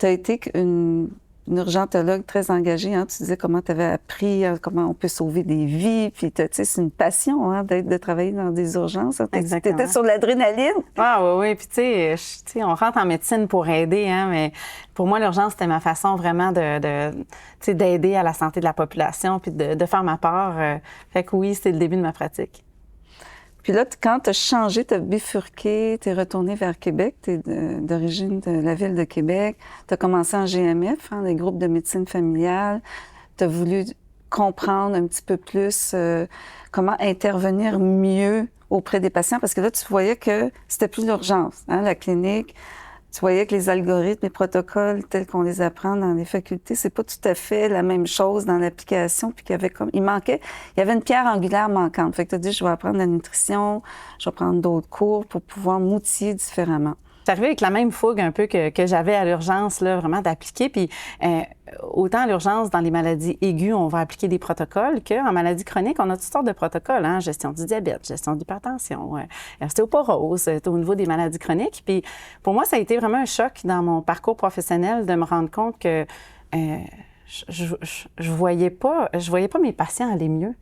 tu as été une urgentologue très engagée. Hein? Tu disais comment tu avais appris, comment on peut sauver des vies. Puis, tu sais, c'est une passion hein, de travailler dans des urgences. Hein? Tu étais sur l'adrénaline. Ah oui, oui. Puis, tu sais, on rentre en médecine pour aider, hein, mais pour moi, l'urgence, c'était ma façon vraiment d'aider à la santé de la population puis de faire ma part. Fait que oui, c'était le début de ma pratique. Puis là, quand tu as changé, tu as bifurqué, tu es retourné vers Québec, tu es d'origine de la ville de Québec, tu as commencé en GMF, hein, les groupes de médecine familiale, tu as voulu comprendre un petit peu plus comment intervenir mieux auprès des patients, parce que là, tu voyais que c'était plus l'urgence, hein, la clinique. Tu voyais que les algorithmes, les protocoles tels qu'on les apprend dans les facultés, c'est pas tout à fait la même chose dans l'application, puis il y avait une pierre angulaire manquante. Fait que tu as dit, je vais apprendre la nutrition, je vais prendre d'autres cours pour pouvoir m'outiller différemment. C'est arrivé avec la même fougue un peu que j'avais à l'urgence, là, vraiment d'appliquer. Puis autant à l'urgence, dans les maladies aiguës, on va appliquer des protocoles qu'en maladie chronique, on a toutes sortes de protocoles, hein? Gestion du diabète, gestion de l'hypertension, ostéoporose, au niveau des maladies chroniques. Puis pour moi, ça a été vraiment un choc dans mon parcours professionnel de me rendre compte que je voyais pas mes patients aller mieux.